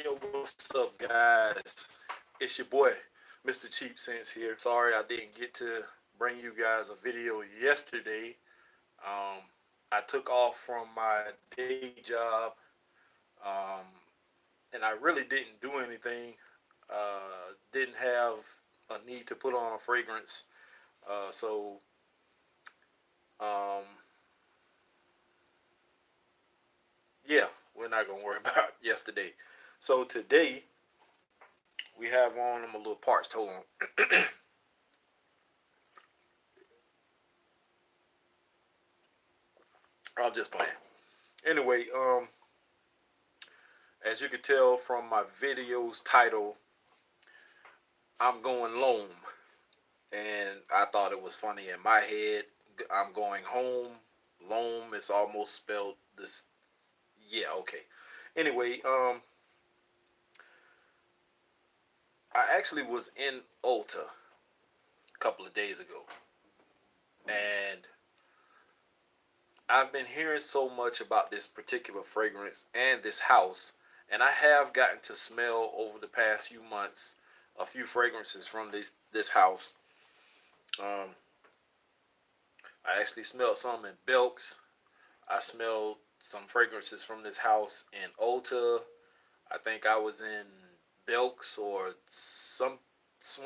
Yo, what's up, guys? It's your boy, Mr. Cheap Sense here. Sorry I didn't get to bring you guys a video yesterday. Um, I took off from my day job, um, and I really didn't do anything. Didn't have a need to put on a fragrance. So, um, yeah, we're not going to worry about yesterday. So, today, we have on, I'm a little parched. Hold on. I'm just playing. Anyway, as you can tell from my video's title, I'm going lhomme, and I thought it was funny in my head. I'm going home. Lhomme is almost spelled this. Yeah, okay. Anyway, I actually was in Ulta a couple of days ago, and I've been hearing so much about this particular fragrance and this house, and I have gotten to smell over the past few months a few fragrances from this house. Um, I actually smelled some in Belk's. I smelled some fragrances from this house in Ulta. I think I was in Belk's or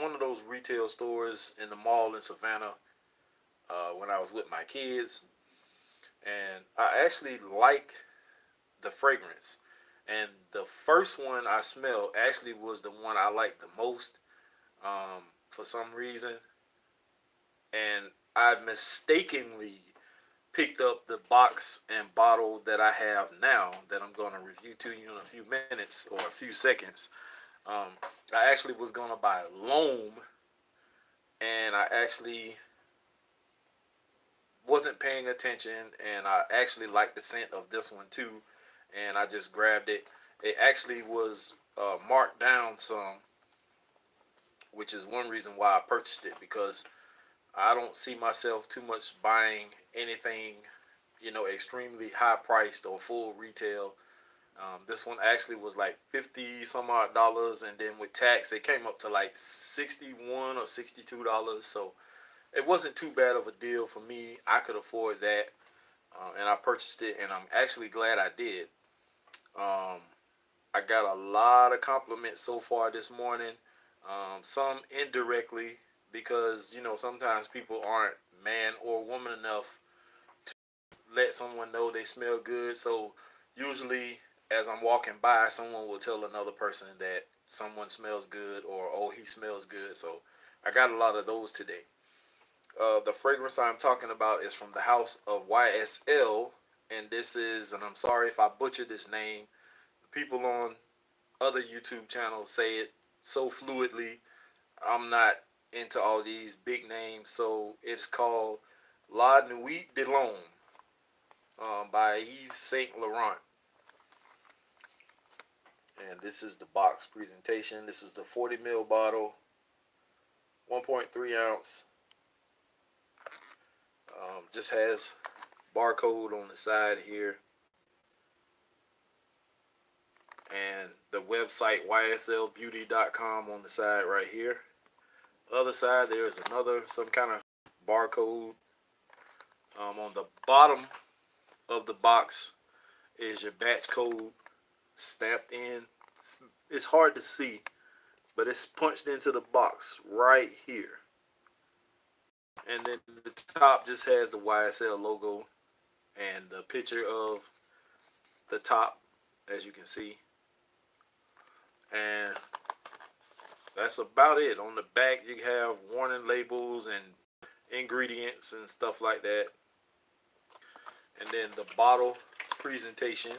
one of those retail stores in the mall in Savannah when I was with my kids, and I actually like the fragrance. And the first one I smelled actually was the one I liked the most for some reason, and I mistakenly picked up the box and bottle that I have now that I'm going to review to you in a few minutes or a few seconds. Um, I actually was going to buy lhomme, and I actually wasn't paying attention, and I actually liked the scent of this one too, and I just grabbed it. It actually was marked down some, which is one reason why I purchased it, because I don't see myself too much buying anything, extremely high priced or full retail. This one actually was like 50 some odd dollars, and then with tax, it came up to like $61 or $62. So it wasn't too bad of a deal for me. I could afford that, and I purchased it, and I'm actually glad I did. Um, I got a lot of compliments so far this morning. Some indirectly, because sometimes people aren't man or woman enough let someone know they smell good. So usually, as I'm walking by, someone will tell another person that someone smells good, or oh, he smells good. So I got a lot of those today. The fragrance I'm talking about is from the house of YSL, and this is, and I'm sorry if I butchered this name. People on other YouTube channels say it so fluidly. I'm not into all these big names, so it's called La Nuit de l'Homme by Yves Saint Laurent. And this is the box presentation. This is the 40 ml bottle, 1.3 ounce. Just has barcode on the side here, and the website yslbeauty.com on the side right here. Other side, there's some kind of barcode. On the bottom of the box is your batch code stamped in. It's hard to see, but it's punched into the box right here. And then the top just has the YSL logo and the picture of the top, as you can see. And that's about it. On the back, you have warning labels and ingredients and stuff like that. And then the bottle presentation.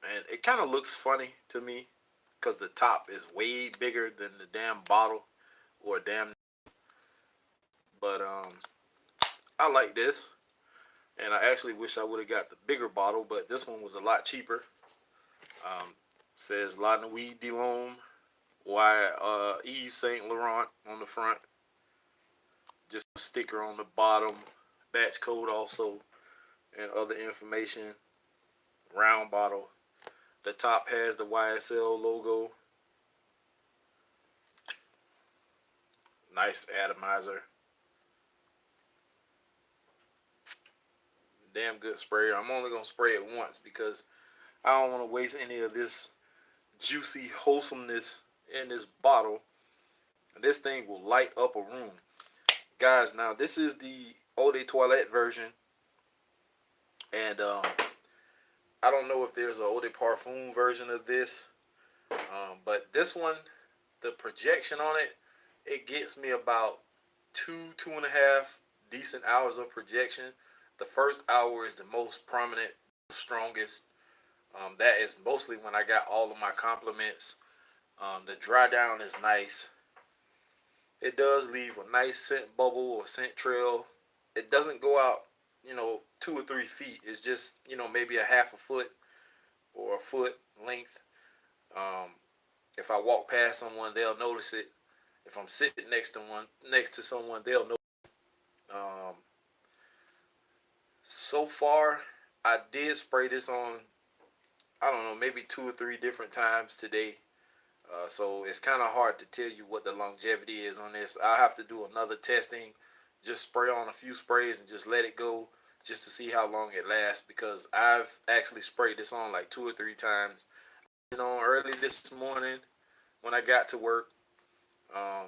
And it kind of looks funny to me because the top is way bigger than the damn bottle or damn. But I like this, and I actually wish I would have got the bigger bottle, but this one was a lot cheaper. Says La Nuit de l'Homme, Yves Saint Laurent on the front. Just a sticker on the bottom. Batch code also. and other information. Round bottle. The top has the YSL logo. Nice atomizer. Damn good sprayer. I'm only gonna spray it once because I don't want to waste any of this juicy wholesomeness in this bottle. This thing will light up a room. Guys, now this is the eau de toilette version. And I don't know if there's an eau de parfum version of this. But this one, the projection on it, it gets me about 2.5 decent hours of projection. The first hour is the most prominent, strongest. That is mostly when I got all of my compliments. The dry down is nice. It does leave a nice scent bubble or scent trail. It doesn't go out, 2 or 3 feet. It's just, maybe a half a foot or a foot length. Um, if I walk past someone, they'll notice it. If I'm sitting next to someone, they'll know. Um, so far, I did spray this on, I don't know, maybe 2 or 3 different times today. So it's kind of hard to tell you what the longevity is on this. I'll have to do another testing, just spray on a few sprays and just let it go just to see how long it lasts, because I've actually sprayed this on like 2 or 3 times. Early this morning when I got to work, um,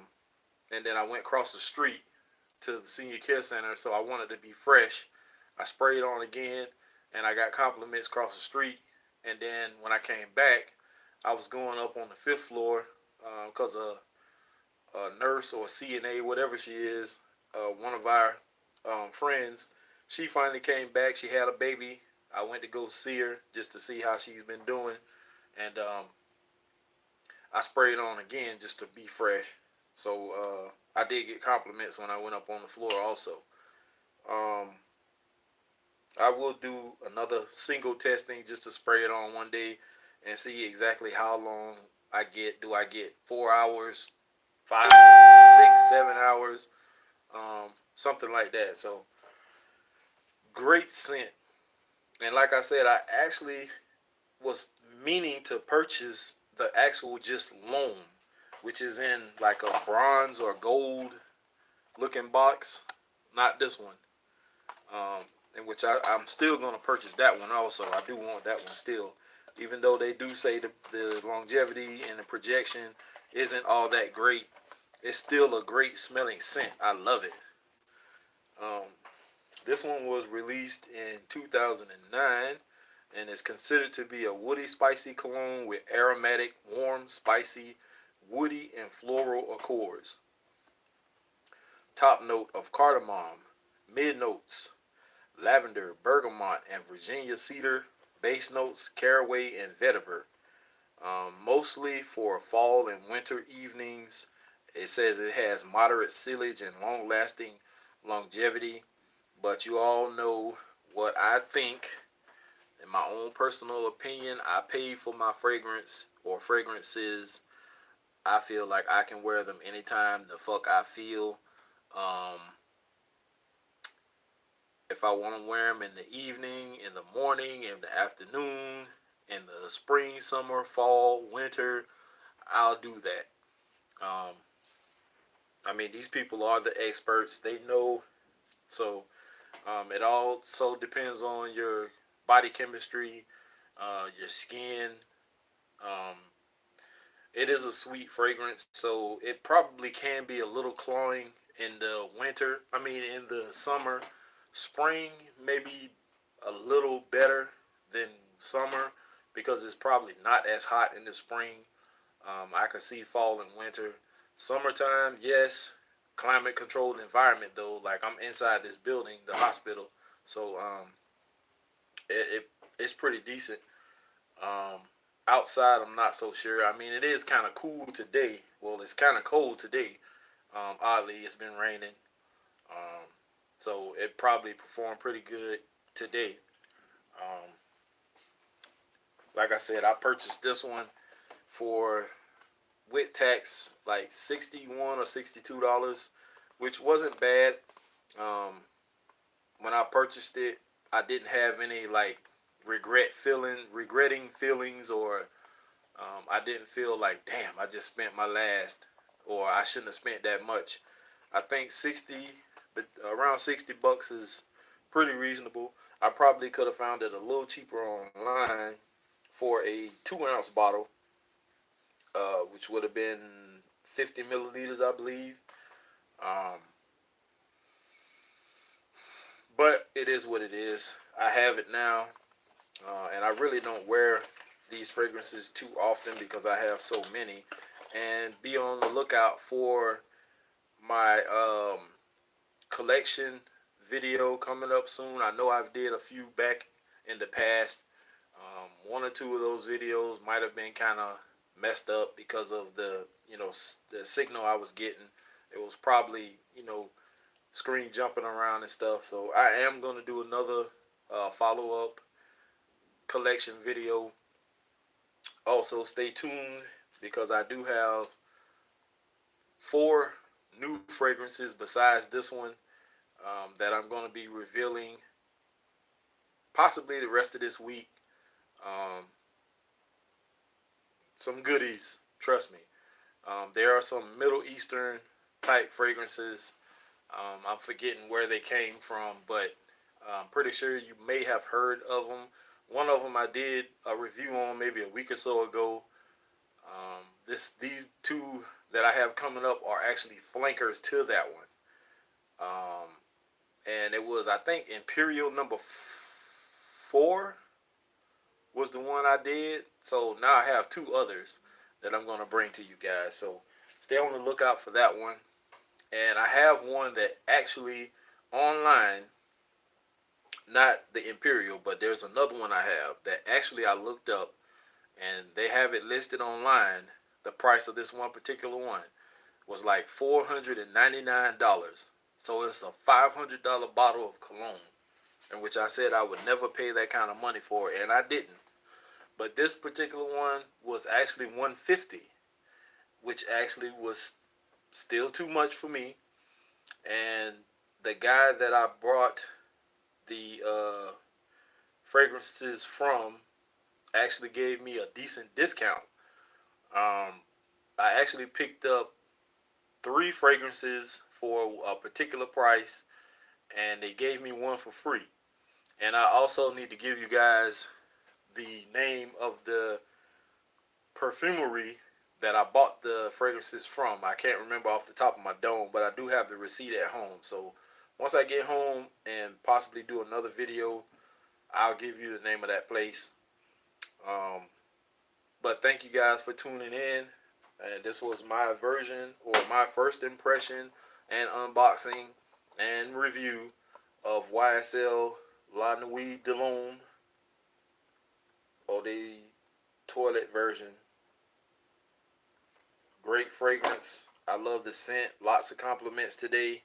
and then I went across the street to the senior care center, so I wanted to be fresh. I sprayed on again, and I got compliments across the street. And then when I came back, I was going up on the fifth floor because a nurse or a CNA, whatever she is, one of our friends, she finally came back. She had a baby. I went to go see her just to see how she's been doing, and I sprayed on again just to be fresh. So I did get compliments when I went up on the floor also. Um, I will do another single testing just to spray it on one day and see exactly how long I get. Do I get 4 hours, 5, 6, 7 hours, something like that? So great scent. And like I said, I actually was meaning to purchase the actual just lhomme, which is in like a bronze or gold looking box. Not this one. Um, in which I'm still going to purchase that one also. I do want that one still. Even though they do say the longevity and the projection isn't all that great, it's still a great smelling scent. I love it. Um, this one was released in 2009 and is considered to be a woody spicy cologne with aromatic, warm, spicy, woody, and floral accords. Top note of cardamom, mid notes lavender, bergamot, and Virginia cedar. Base notes caraway and vetiver. Mostly for fall and winter evenings. It says it has moderate sillage and long-lasting longevity. But you all know what I think. In my own personal opinion, I paid for my fragrance or fragrances. I feel like I can wear them anytime the fuck I feel. Um, if I want to wear them in the evening, in the morning, in the afternoon, in the spring, summer, fall, winter, I'll do that. Um, I mean, these people are the experts. They know. So it also depends on your body chemistry, your skin. Um, it is a sweet fragrance, so it probably can be a little cloying in the winter. I mean, in the summer, spring maybe a little better than summer because it's probably not as hot in the spring. I could see fall and winter. Summertime, yes. Climate controlled environment though. Like I'm inside this building, the hospital, so it's pretty decent. Um, Outside, I'm not so sure. I mean, it is kind of cool today. Well, it's kind of cold today. Oddly, it's been raining, um, so it probably performed pretty good today. Um, like I said, I purchased this one for with tax like $61 or $62, which wasn't bad. Um, when I purchased it, I didn't have any like regretting feelings, or I didn't feel like, damn, I just spent my last, or I shouldn't have spent that much. I think 60, but around $60 is pretty reasonable. I probably could have found it a little cheaper online for a 2 ounce bottle, which would have been 50 milliliters, I believe. Um, but it is what it is. I have it now, and I really don't wear these fragrances too often because I have so many. And be on the lookout for my collection video coming up soon. I know I've did a few back in the past. One or two of those videos might have been kind of messed up because of the signal I was getting. It was probably screen jumping around and stuff. So I am going to do another follow up collection video. Also, stay tuned because I do have four new fragrances besides this one that I'm going to be revealing possibly the rest of this week. Um, some goodies, trust me. There are some Middle Eastern type fragrances. I'm forgetting where they came from, but I'm pretty sure you may have heard of them. One of them I did a review on maybe a week or so ago. These two that I have coming up are actually flankers to that one. Um, and it was, I think, Imperial number 4 was the one I did. So now I have two others that I'm going to bring to you guys. So stay on the lookout for that one. And I have one that actually online, not the Imperial, but there's another one I have that actually I looked up and they have it listed online. The price of this one particular one was like $499. So it's a $500 bottle of cologne, in which I said I would never pay that kind of money for, and I didn't. But this particular one was actually 150, which actually was still too much for me. And the guy that I brought the fragrances from actually gave me a decent discount. Um, I actually picked up 3 fragrances for a particular price, and they gave me one for free. And I also need to give you guys the name of the perfumery that I bought the fragrances from. I can't remember off the top of my dome, but I do have the receipt at home. So once I get home and possibly do another video, I'll give you the name of that place. Um, but thank you guys for tuning in. And this was my version, or my first impression and unboxing and review of YSL La Nuit de l'Homme, or the toilet version. Great fragrance. I love the scent. Lots of compliments today.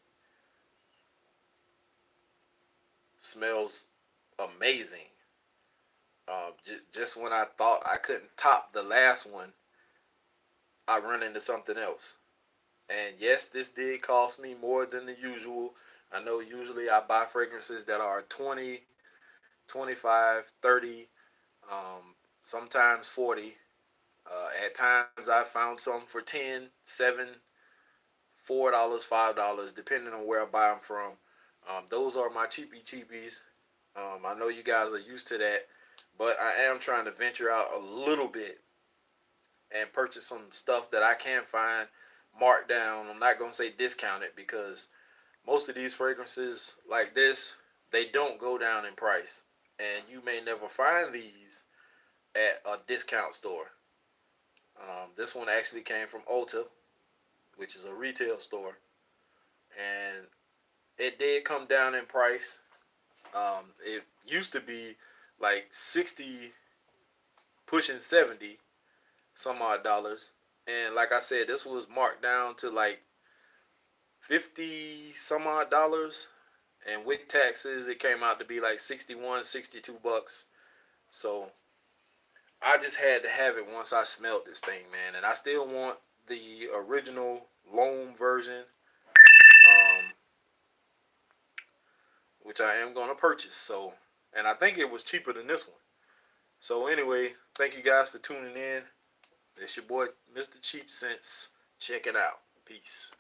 Smells amazing. Just when I thought I couldn't top the last one, I run into something else. And yes, this did cost me more than the usual. I know usually I buy fragrances that are 20, 25, 30, sometimes 40. At times I found some for 10, 7, $4, $5, depending on where I buy them from. Those are my cheapies. I know you guys are used to that, but I am trying to venture out a little bit and purchase some stuff that I can find marked down. I'm not gonna say discounted because most of these fragrances like this, they don't go down in price, and you may never find these at a discount store. This one actually came from Ulta, which is a retail store, and it did come down in price. It used to be like 60, pushing 70 some odd dollars, and like I said, this was marked down to like 50 some odd dollars, and with taxes, it came out to be like 61, $62. So I just had to have it once I smelled this thing, man, and I still want the original loam version, um, which I am gonna purchase. So and I think it was cheaper than this one. So anyway, thank you guys for tuning in. It's your boy, Mr. Cheap Sense. Check it out. Peace.